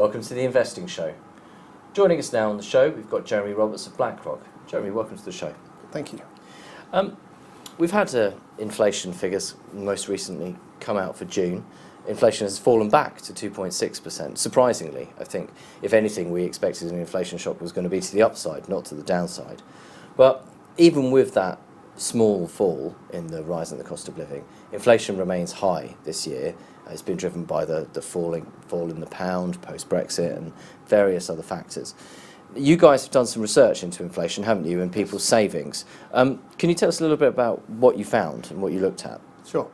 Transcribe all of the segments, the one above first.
Welcome to the Investing Show. Joining us now on the show, we've got Jeremy Roberts of BlackRock. Jeremy, welcome to the show. Thank you. We've had inflation figures most recently come out for June. Inflation has fallen back to 2.6%. Surprisingly, I think, if anything, we expected an inflation shock was going to be to the upside, not to the downside. But even with that small fall in the rise in the cost of living, inflation remains high this year. It's been driven by the fall in the pound post-Brexit and various other factors. You guys have done some research into inflation, haven't you, and people's savings. Can you tell us a little bit about what you found and what you looked at? Sure.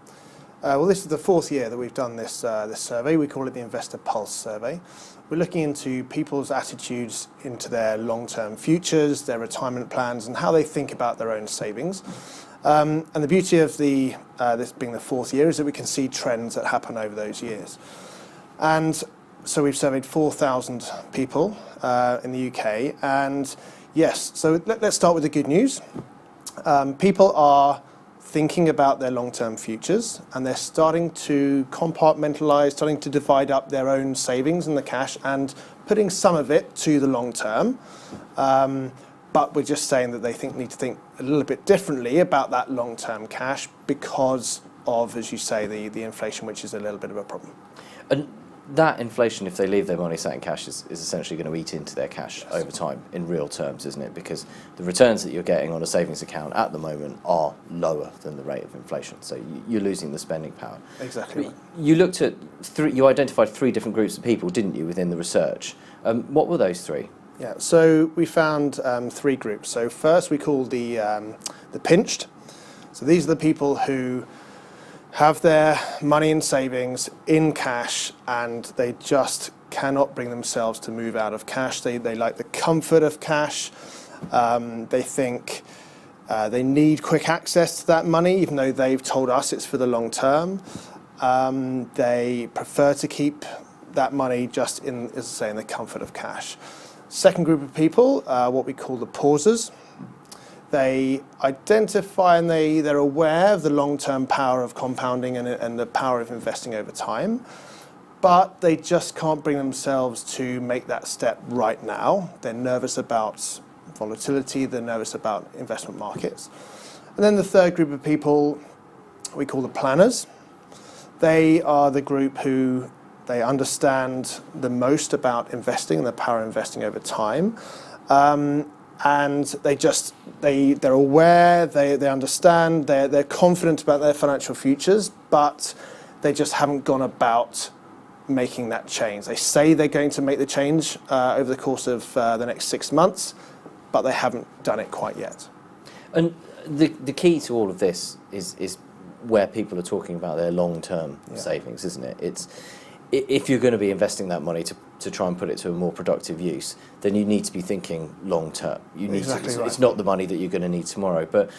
Well, this is the fourth year that we've done this survey. We call it the Investor Pulse survey. We're looking into people's attitudes into their long-term futures, their retirement plans, and how they think about their own savings. And the beauty of this being the fourth year is that we can see trends that happen over those years. And so we've surveyed 4,000 people in the UK. And yes, so let's start with the good news. People are thinking about their long-term futures, and they're starting to compartmentalize, starting to divide up their own savings and the cash and putting some of it to the long term. But we're just saying that they need to think a little bit differently about that long-term cash because of, as you say, the inflation, which is a little bit of a problem. And that inflation, if they leave their money sat in cash, is essentially going to eat into their cash over time in real terms, isn't it? Because the returns that you're getting on a savings account at the moment are lower than the rate of inflation. So you're losing the spending power. Exactly. You looked at you identified three different groups of people, didn't you, within the research? What were those three? Yeah, so we found three groups. So first we call the pinched. So these are the people who have their money and savings in cash and they just cannot bring themselves to move out of cash. They like the comfort of cash. They think they need quick access to that money, even though they've told us it's for the long term. They prefer to keep that money just in, as I say, in the comfort of cash. Second group of people, what we call the pausers. They identify and they're aware of the long-term power of compounding and the power of investing over time, but they just can't bring themselves to make that step right now. They're nervous about volatility, they're nervous about investment markets. And then the third group of people we call the planners. They are the group who they understand the most about investing and the power of investing over time. And they're aware, they understand, they're confident about their financial futures, but they just haven't gone about making that change. They say they're going to make the change over the course of the next 6 months, but they haven't done it quite yet. And the key to all of this is where people are talking about their long-term savings, isn't it? It's if you're going to be investing that money to try and put it to a more productive use, then you need to be thinking long-term. Exactly right. It's not the money that you're going to need tomorrow. But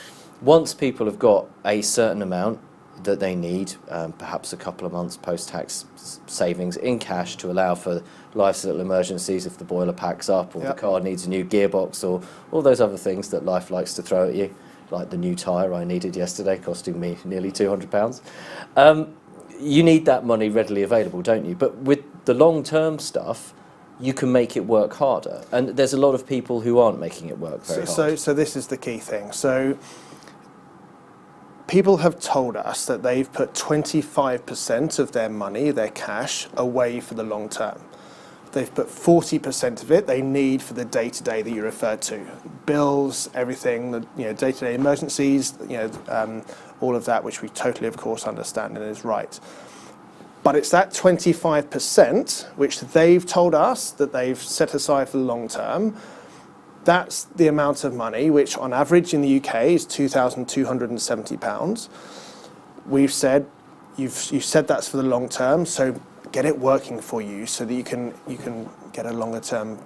once people have got a certain amount that they need, perhaps a couple of months post-tax savings in cash to allow for life's little emergencies if the boiler packs up or the car needs a new gearbox or all those other things that life likes to throw at you, like the new tyre I needed yesterday, costing me nearly £200. You need that money readily available, don't you? But with the long-term stuff, you can make it work harder. And there's a lot of people who aren't making it work very hard. So this is the key thing. So people have told us that they've put 25% of their money, their cash, away for the long term. They've put 40% of it they need for the day-to-day that you referred to. Bills, everything, the day-to-day emergencies, all of that, which we totally, of course, understand and is right. But it's that 25%, which they've told us that they've set aside for the long term. That's the amount of money, which on average in the UK is £2,270. We've said, you've said that's for the long term, so get it working for you so that you can get a longer term,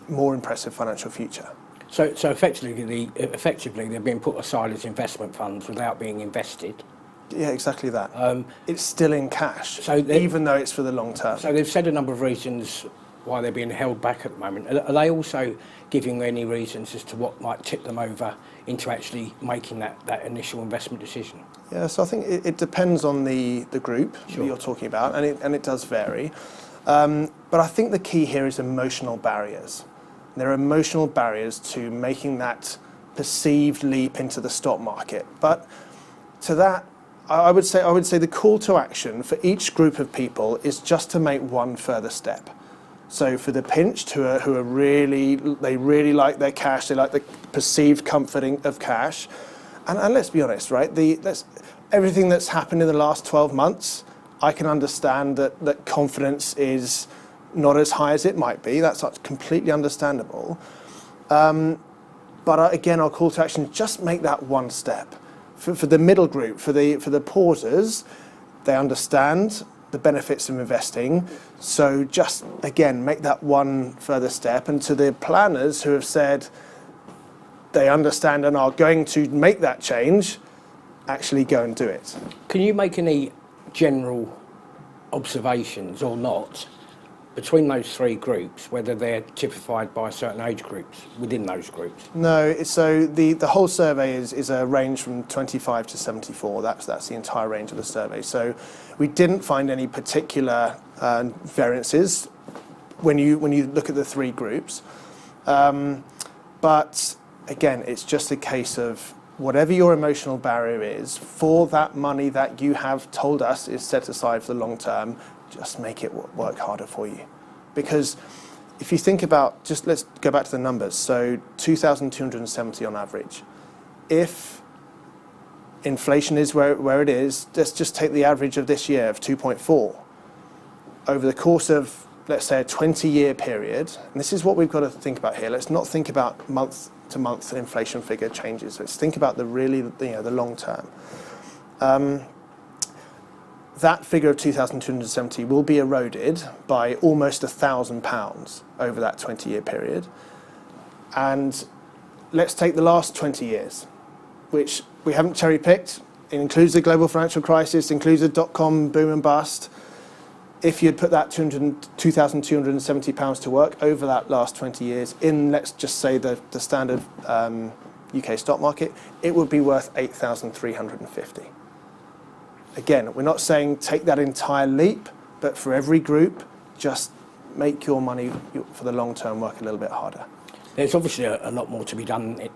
more impressive financial future. So effectively they're being put aside as investment funds without being invested. Yeah, exactly that. It's still in cash, even though it's for the long term. So they've said a number of reasons why they're being held back at the moment. Are they also giving any reasons as to what might tip them over into actually making that initial investment decision? Yeah, so I think it depends on the group that you're talking about, and it does vary. But I think the key here is emotional barriers. There are emotional barriers to making that perceived leap into the stock market. But to that, I would say the call to action for each group of people is just to make one further step. So for the pinched, who are really like their cash, they like the perceived comforting of cash, and let's be honest, right? Everything that's happened in the last 12 months, I can understand that confidence is not as high as it might be. That's completely understandable. But again, our call to action is just make that one step. For the middle group, for the pausers, they understand the benefits of investing. So just, again, make that one further step. And to the planners who have said they understand and are going to make that change, actually go and do it. Can you make any general observations or not between those three groups, whether they're typified by certain age groups within those groups? No, so the whole survey is a range from 25 to 74. That's the entire range of the survey. So we didn't find any particular variances when you look at the three groups. But again, it's just a case of whatever your emotional barrier is, for that money that you have told us is set aside for the long term, just make it work harder for you. Because if you think about, let's go back to the numbers. So 2,270 on average. If inflation is where it is, let's just take the average of this year of 2.4. Over the course of, let's say, a 20-year period, and this is what we've got to think about here. Let's not think about month-to-month inflation figure changes. Let's think about the long term. That figure of 2,270 will be eroded by almost £1,000 over that 20-year period. And let's take the last 20 years, which we haven't cherry-picked. It includes the global financial crisis, includes the dot-com boom and bust. If you'd put that £2,270 to work over that last 20 years in, let's just say, the standard UK stock market, it would be worth 8,350. Again, we're not saying take that entire leap, but for every group, just make your money for the long term work a little bit harder. There's obviously a lot more to be done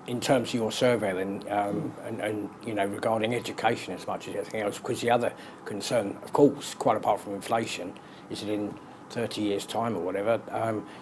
in terms of your survey than, and regarding education as much as anything else, because the other concern, of course, quite apart from inflation, is that in 30 years' time or whatever,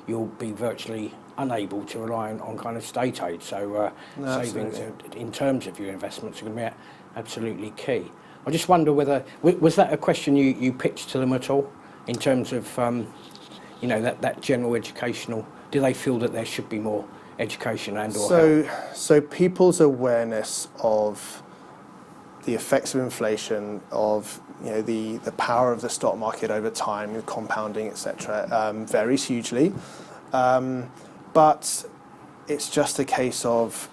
you'll be virtually unable to rely on kind of state aid. So savings in terms of your investments are going to be absolutely key. I just wonder whether, was that a question you pitched to them at all, in terms of, that general educational, do they feel that there should be more education and or help? So people's awareness of the effects of inflation, of the power of the stock market over time, compounding, etc., varies hugely. But it's just a case of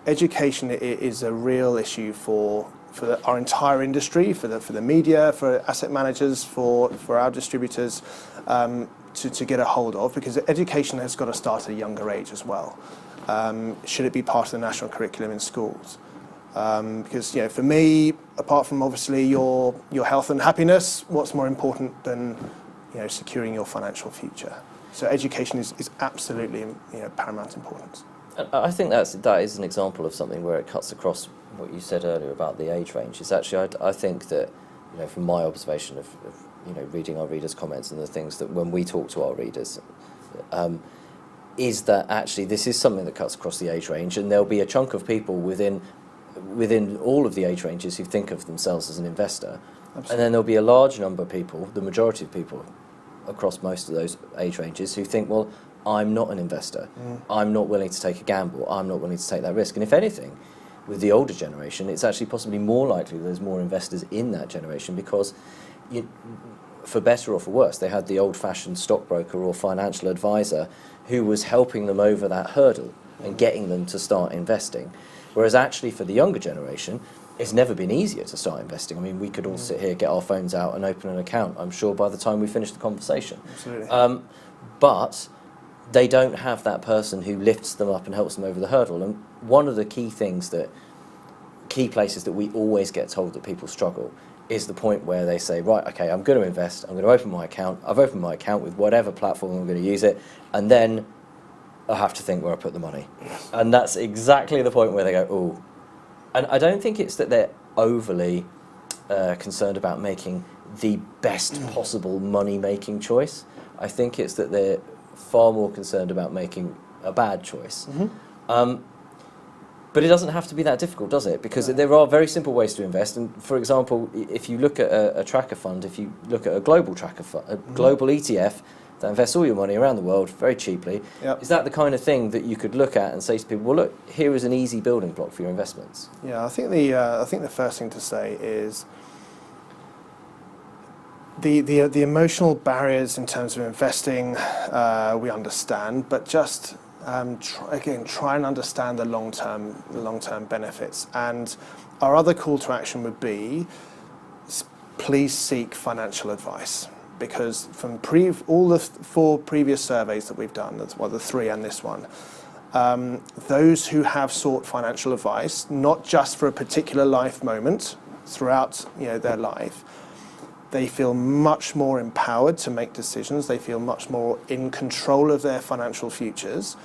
education is a real issue for our entire industry, for the media, for asset managers, for our distributors, to get a hold of, because education has got to start at a younger age as well. Should it be part of the national curriculum in schools? Because for me, apart from obviously your health and happiness, what's more important than securing your financial future? So education is absolutely paramount importance. I think that is an example of something where it cuts across what you said earlier about the age range. It's actually, I think that, from my observation of reading our readers' comments and the things that when we talk to our readers, is that actually this is something that cuts across the age range, and there'll be a chunk of people within all of the age ranges who think of themselves as an investor. Absolutely. And then there'll be a large number of people, the majority of people across most of those age ranges, who think, well, I'm not an investor. I'm not willing to take a gamble. I'm not willing to take that risk. And if anything, with the older generation, it's actually possibly more likely there's more investors in that generation because, for better or for worse, they had the old-fashioned stockbroker or financial advisor who was helping them over that hurdle and getting them to start investing. Whereas actually for the younger generation, it's never been easier to start investing. I mean, we could all sit here, get our phones out and open an account, I'm sure, by the time we finish the conversation. Absolutely. But they don't have that person who lifts them up and helps them over the hurdle. And one of the key places that we always get told that people struggle is the point where they say, right, okay, I'm going to invest, I'm going to open my account, I've opened my account with whatever platform I'm going to use it, and then I have to think where I put the money. And that's exactly the point where they go, ooh. And I don't think it's that they're overly concerned about making the best possible money-making choice. I think it's that they're far more concerned about making a bad choice. But it doesn't have to be that difficult, does it? Because there are very simple ways to invest. And for example, if you look at a tracker fund, if you look at a global tracker fund, a global ETF that invests all your money around the world very cheaply, is that the kind of thing that you could look at and say to people, well, look, here is an easy building block for your investments? Yeah, I think the first thing to say is the emotional barriers in terms of investing we understand, but just try and understand the long-term benefits. And our other call to action would be, please seek financial advice, because from all the 4 previous surveys that we've done, well, the 3 and this one, those who have sought financial advice, not just for a particular life moment, throughout their life, they feel much more empowered to make decisions. They feel much more in control of their financial futures.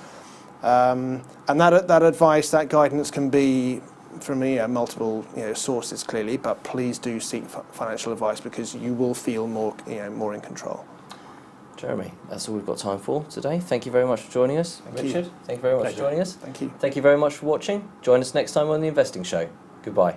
And that advice, that guidance can be from multiple sources clearly, but please do seek financial advice, because you will feel more in control. Jeremy, that's all we've got time for today. Thank you very much for joining us. Richard, thank you very much for joining us. Thank you. Thank you very much for watching. Join us next time on The Investing Show. Goodbye.